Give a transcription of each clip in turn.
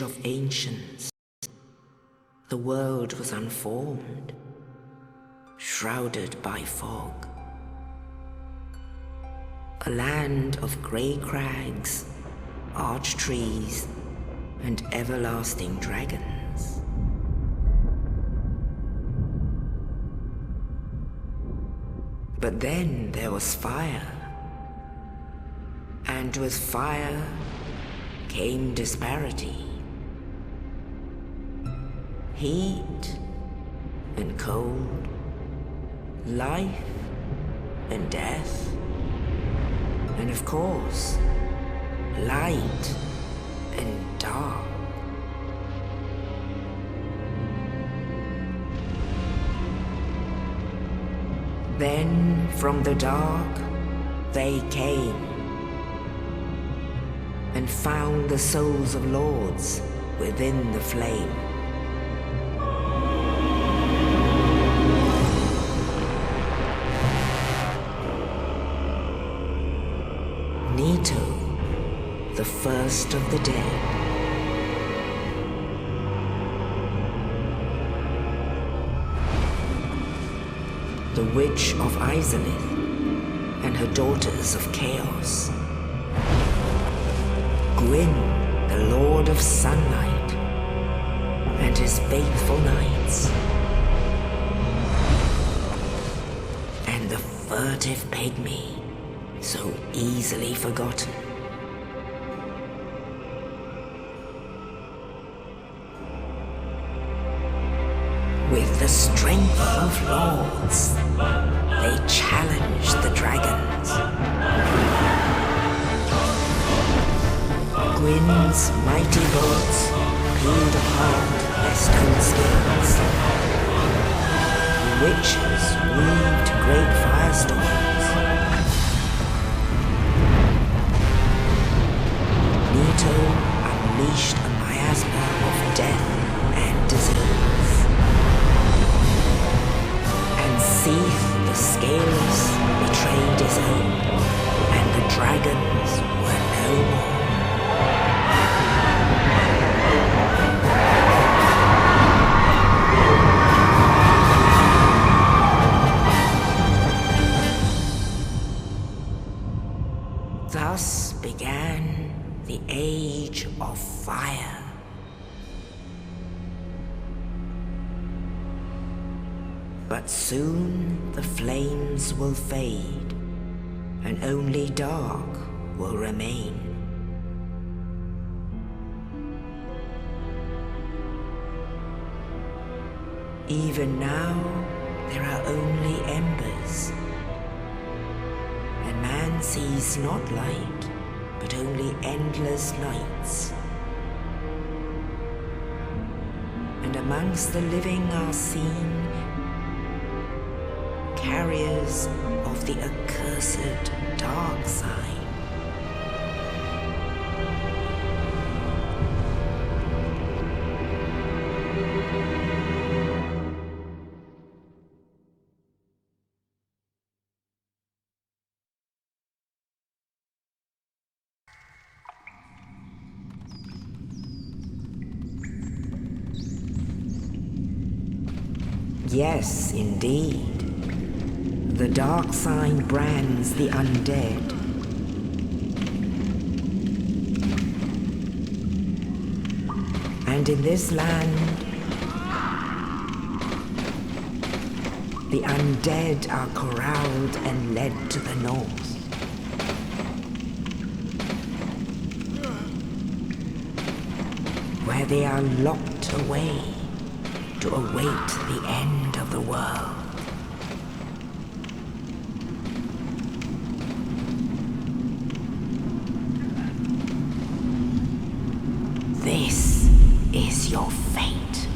age of ancients. The world was unformed, shrouded by fog. A land of grey crags, arch trees, and everlasting dragons. But then there was fire, and with fire came disparity. Heat and cold, life and death, and of course, light and dark. Then from the dark they came and found the souls of lords within the flame. Nito, the first of the dead. The Witch of Izalith and her daughters of Chaos. Gwyn, the Lord of Sunlight, and his faithful knights. And the furtive pygmy, so easily forgotten. With the strength of lords, they challenged the dragons. Gwyn's mighty bolts peeled apart their stone skills. The witches weaved great firestorms. Nito unleashed a miasma of death and disease. Seath, the scales, betrayed his own, and the dragons were no more. Thus began the Age of Fire. But soon the flames will fade, and only dark will remain. Even now, there are only embers, and man sees not light, but only endless nights. And amongst the living are seen carriers of the accursed dark side. Yes, indeed. The dark sign brands the undead. And in this land, the undead are corralled and led to the north. Where they are locked away to await the end of the world. This is your fate.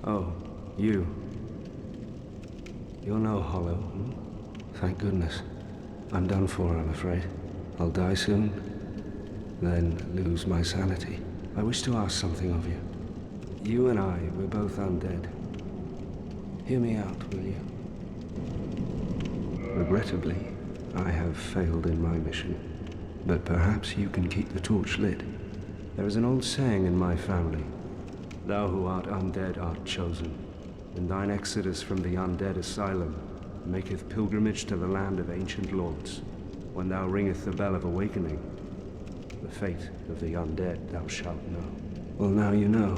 Oh, you. You're no hollow, hmm? Thank goodness. I'm done for, I'm afraid. I'll die soon, then lose my sanity. I wish to ask something of you. You and I, we're both undead. Hear me out, will you? Regrettably, I have failed in my mission, but perhaps you can keep the torch lit. There is an old saying in my family, "Thou who art undead art chosen, and thine exodus from the undead asylum maketh pilgrimage to the land of ancient lords. When thou ringeth the bell of awakening, the fate of the undead thou shalt know." Well, now you know,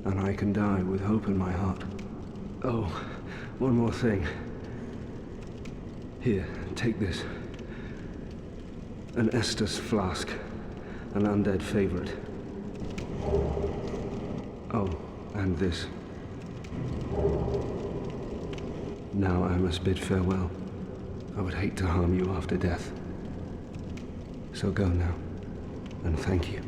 and I can die with hope in my heart. Oh, one more thing. Here, take this. An Estus flask, an undead favorite. Oh, and this. Now I must bid farewell. I would hate to harm you after death. So go now, and thank you.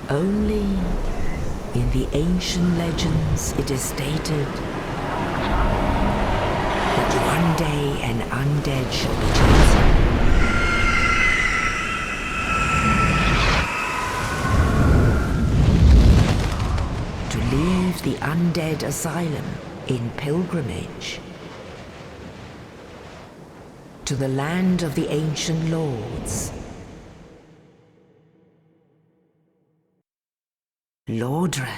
Only in the ancient legends it is stated that one day an undead shall be chosen to leave the undead asylum in pilgrimage to the land of the ancient lords. Lordran.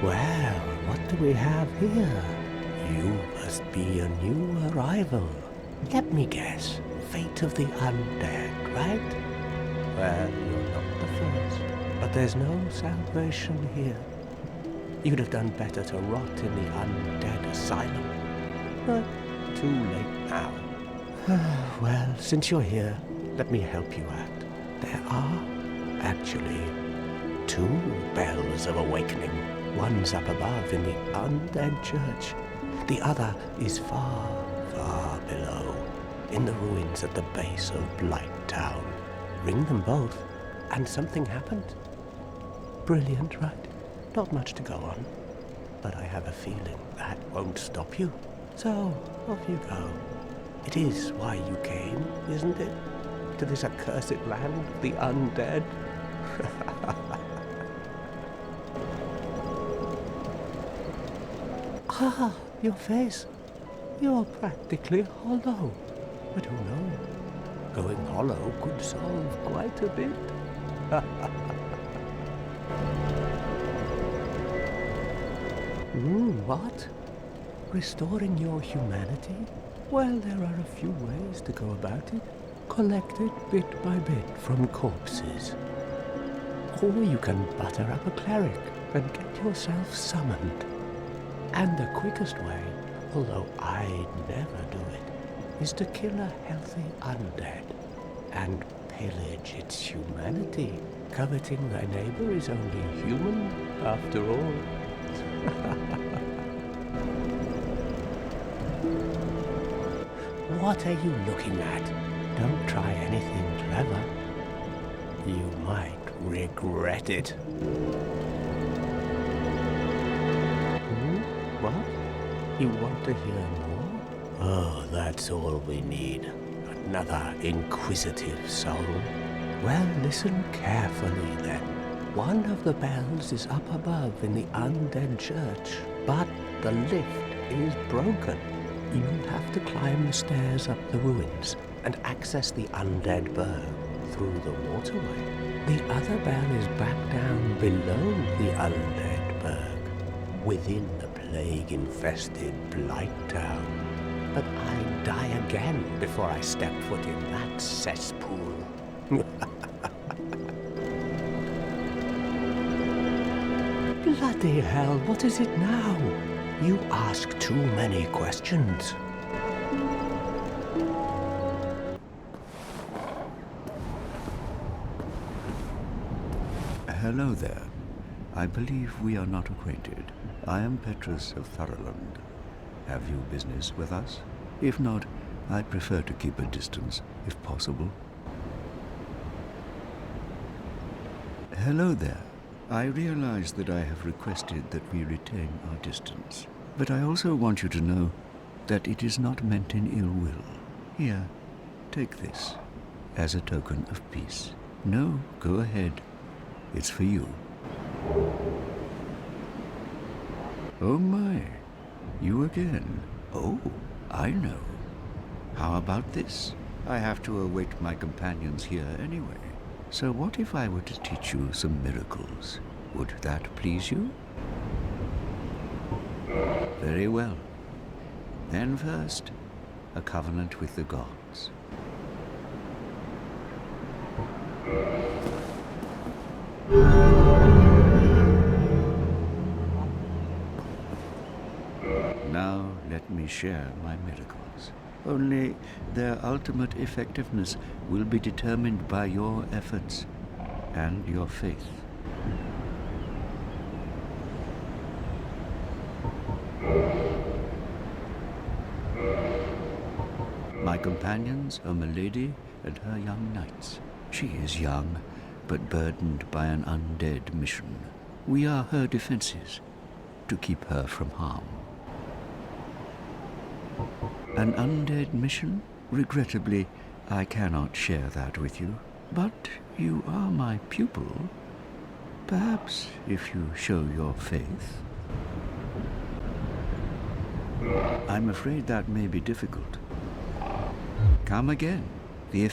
Well, what do we have here? You must be a new arrival. Let me guess, fate of the undead, right? Well, you're not the first, but there's no salvation here. You'd have done better to rot in the undead asylum. But too late now. Well, since you're here, let me help you out. There are, actually, 2 bells of awakening. One's up above in the undead church. The other is far, far below, in the ruins at the base of Blight Town. Ring them both, and something happened. Brilliant, right? Not much to go on, but I have a feeling that won't stop you. So, off you go. It is why you came, isn't it? To this accursed land of the undead? Ah, your face. You're practically hollow. But who knows? Going hollow could solve quite a bit. What? Restoring your humanity? Well, there are a few ways to go about it. Collected bit by bit from corpses. Or you can butter up a cleric and get yourself summoned. And the quickest way, although I'd never do it, is to kill a healthy undead and pillage its humanity. Coveting thy neighbor is only human, after all. What are you looking at? Don't try anything clever. You might regret it. What? You want to hear more? Oh, that's all we need. Another inquisitive soul. Well, listen carefully then. One of the bells is up above in the undead church, but the lift is broken. You'll have to climb the stairs up the ruins and access the undead burg through the waterway. The other bell is back down below the undead burg, within the plague-infested Blight Town. But I'd die again before I step foot in that cesspool. Bloody hell, what is it now? You ask too many questions. Hello there. I believe we are not acquainted. I am Petrus of Thoroland. Have you business with us? If not, I prefer to keep a distance, if possible. Hello there. I realize that I have requested that we retain our distance, but I also want you to know that it is not meant in ill will. Here, take this, as a token of peace. No, go ahead. It's for you. Oh my, you again. Oh, I know. How about this? I have to await my companions here anyway. So what if I were to teach you some miracles? Would that please you? Very well. Then first, a covenant with the gods. Now let me share my miracles. Only their ultimate effectiveness will be determined by your efforts and your faith. My companions are Milady and her young knights. She is young, but burdened by an undead mission. We are her defenses, to keep her from harm. An undead mission? Regrettably, I cannot share that with you. But you are my pupil. Perhaps if you show your faith. I'm afraid that may be difficult. Come again. The